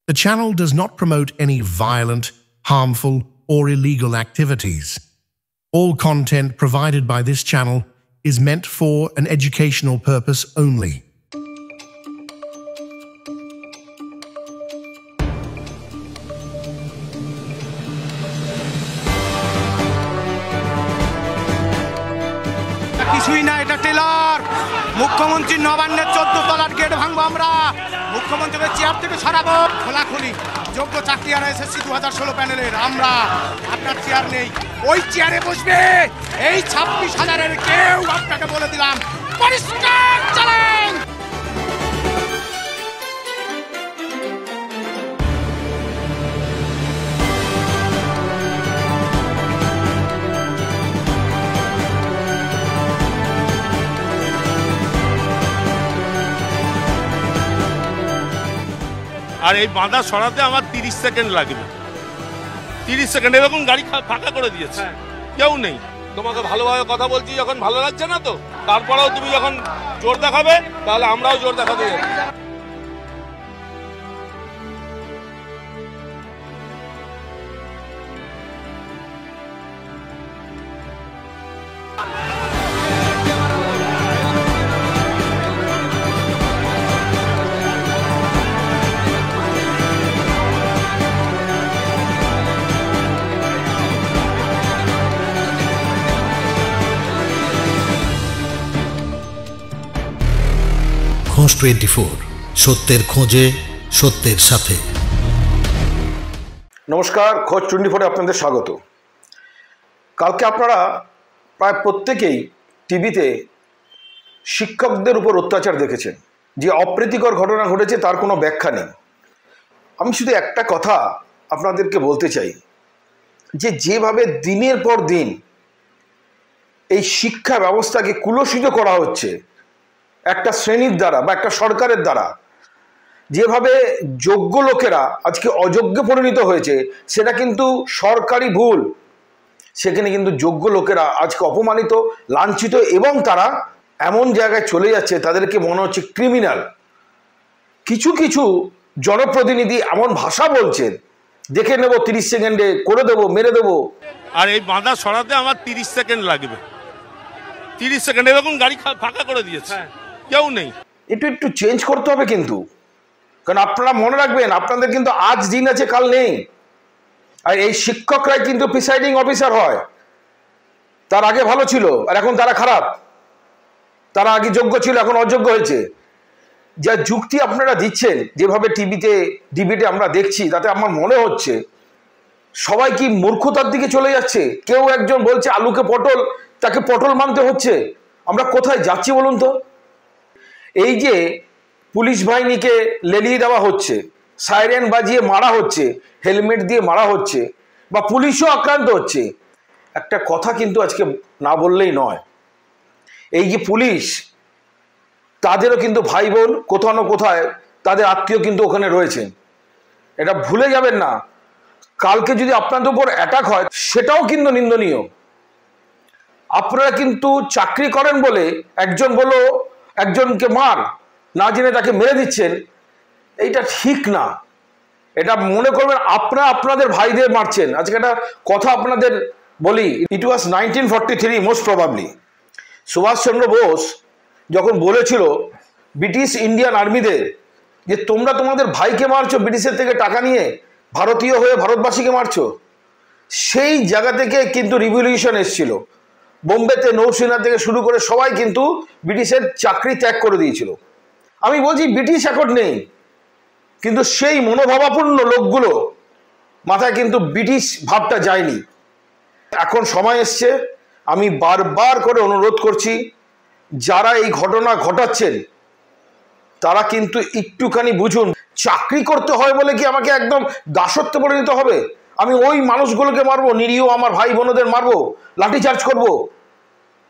The channel does not promote any violent, harmful, or illegal activities. All content provided by this channel is meant for an educational purpose only. কিছুই না, এটা teller. মুখ্যমন্ত্রী নবান্নের 14 তলার gate ভাঙবো আমরা, মুখ্যমন্ত্রীকে চেয়ার থেকে সরাবো। খোলাখুলি যোগ্য চাকরিয়ারা এসএসসি 2016 প্যানেলের আমরা, আপনার চেয়ার নেই, ওই চেয়ারে বসবে এই 26,000-এর কেউ। আপনাকে বলে দিলাম, পরিষ্কার চালান। আর এই বাঁধা সরাতে আমার 30 সেকেন্ড লাগবে। 30 সেকেন্ড এরকম গাড়ি ফাঁকা করে দিয়েছে, কেউ নেই। তোমাকে ভালোভাবে কথা বলছি, যখন ভালো লাগছে না তো তারপরেও তুমি যখন জোর দেখাবে তাহলে আমরাও জোর দেখাতে যাবো। খোঁজ 24, সত্যের খোঁজে, সত্যের সাথে। নমস্কার, খোঁজ 24-এ আপনাদের স্বাগত। কালকে আপনারা প্রায় প্রত্যেকেই টিভিতে শিক্ষকদের উপর অত্যাচার দেখেছেন। যে অপ্রীতিকর ঘটনা ঘটেছে তার কোনো ব্যাখ্যা নেই। আমি শুধু একটা কথা আপনাদেরকে বলতে চাই, যে যেভাবে দিনের পর দিন এই শিক্ষা ব্যবস্থাকে কুলসিত করা হচ্ছে একটা শ্রেণীর দ্বারা বা একটা সরকারের দ্বারা, যেভাবে যোগ্য লোকেরা আজকে অযোগ্য পরিণত হয়েছে, সেটা কিন্তু সরকারি ভুল। সেখানে কিন্তু যোগ্য লোকেরা আজকে অপমানিত, লাঞ্ছিত, এবং তারা এমন জায়গায় চলে যাচ্ছে তাদেরকে মনে হচ্ছে ক্রিমিনাল। কিছু কিছু জনপ্রতিনিধি এমন ভাষা বলছেন, দেখে নেব 30 সেকেন্ডে করে দেবো, মেরে দেবো। আর এই বাঁধা সরাতে আমার 30 সেকেন্ড লাগবে। 30 সেকেন্ড এরকম গাড়ি ফাঁকা করে দিয়েছে, কেউ নেই। একটু চেঞ্জ করতে হবে কিন্তু, কারণ আপনারা মনে রাখবেন আপনাদের কিন্তু আজ দিন আছে, কাল নেই। আর এই শিক্ষকরাই কিন্তু প্রিসাইডিং অফিসার হয়। তার আগে ভালো ছিল আর এখন তারা খারাপ। তারা আগে যোগ্য ছিল, এখন অযোগ্য হয়েছে। যা যুক্তি আপনারা দিচ্ছেন, যেভাবে টিভিতে ডিবেটে আমরা দেখছি, তাতে আমার মনে হচ্ছে সবাই কি মূর্খতার দিকে চলে যাচ্ছে। কেউ একজন বলছে আলুকে পটল, তাকে পটল মানতে হচ্ছে। আমরা কোথায় যাচ্ছি বলুন তো? এই যে পুলিশ বাহিনীকে লেলিয়ে দেওয়া হচ্ছে, সাইরেন বাজিয়ে মারা হচ্ছে, হেলমেট দিয়ে মারা হচ্ছে, বা পুলিশও আক্রান্ত হচ্ছে, একটা কথা কিন্তু আজকে না বললেই নয়। এই যে পুলিশ, তাদেরও কিন্তু ভাই বোন কোথাও না কোথায় তাদের আত্মীয় কিন্তু ওখানে রয়েছেন। এটা ভুলে যাবেন না। কালকে যদি আপনাদের উপর অ্যাটাক হয়, সেটাও কিন্তু নিন্দনীয়। আপনারা কিন্তু চাকরি করেন বলে একজন বলো একজনকে মার, না জেনে তাকে মেরে দিচ্ছেন, এইটা ঠিক না। এটা মনে করবেন আপনারা আপনাদের ভাইদের মারছেন। আজকে একটা কথা আপনাদের বলি, ইট ওয়াজ 1943 মোস্ট প্রবাবলি। সুভাষচন্দ্র বোস যখন বলেছিল ব্রিটিশ ইন্ডিয়ান আর্মিদের যে তোমরা তোমাদের ভাইকে মারছো ব্রিটিশের থেকে টাকা নিয়ে, ভারতীয় হয়ে ভারতবাসীকে মারছো, সেই জায়গা থেকে কিন্তু রিভলিউশন এসেছিল। বোম্বেতে নৌসেনা থেকে শুরু করে সবাই কিন্তু ব্রিটিশের চাকরি ত্যাগ করে দিয়েছিল। আমি বলছি ব্রিটিশ এখন নেই, কিন্তু সেই মনোভাবাপূর্ণ লোকগুলো মাথায় কিন্তু ব্রিটিশ ভাবটা যায়নি। এখন সময় এসছে, আমি বারবার করে অনুরোধ করছি, যারা এই ঘটনা ঘটাচ্ছেন তারা কিন্তু একটুখানি বুঝুন। চাকরি করতে হয় বলে কি আমাকে একদম দাসত্বে পরিণত হবে? আমি ওই মানুষগুলোকে মারবো, নিরীহ আমার ভাই বোনদের মারবো, লাঠিচার্জ করব?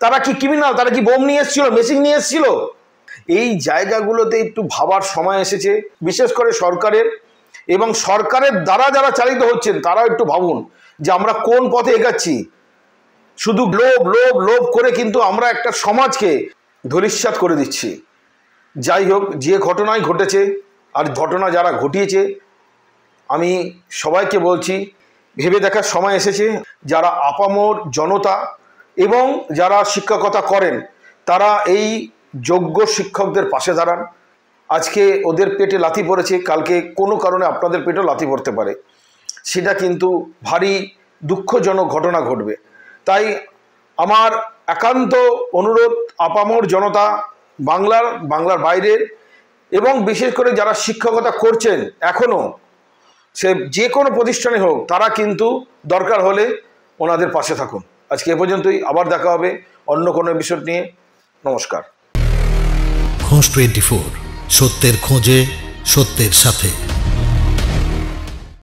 তারা কি ক্রিমিনাল? তারা কি বোম নিয়ে এসেছিল, মেশিন নিয়ে এসেছিল? এই জায়গাগুলোতে একটু ভাবার সময় এসেছে, বিশেষ করে সরকারের, এবং সরকারের দ্বারা যারা চালিত হচ্ছেন তারাও একটু ভাবুন যে আমরা কোন পথে এগাচ্ছি। শুধু লোভ লোভ লোভ করে কিন্তু আমরা একটা সমাজকে ধূলিসাৎ করে দিচ্ছি। যাই হোক, যে ঘটনাই ঘটেছে আর ঘটনা যারা ঘটিয়েছে আমি সবাইকে বলছি, ভেবে দেখার সময় এসেছে। যারা আপামর জনতা এবং যারা শিক্ষকতা করেন তারা এই যোগ্য শিক্ষকদের পাশে দাঁড়ান। আজকে ওদের পেটে লাথি পড়েছে, কালকে কোনো কারণে আপনাদের পেটেও লাথি পড়তে পারে, সেটা কিন্তু ভারী দুঃখজনক ঘটনা ঘটবে। তাই আমার একান্ত অনুরোধ, আপামর জনতা, বাংলার বাইরের এবং বিশেষ করে যারা শিক্ষকতা করছেন এখনও, সে যে কোনো প্রতিষ্ঠানে হোক, তারা কিন্তু দরকার হলে ওনাদের পাশে থাকুন। আজকে এ পর্যন্তই, আবার দেখা হবে অন্য কোনো বিষয় নিয়ে। নমস্কার। খোঁজ 24, সত্যের খোঁজে, সত্যের সাথে।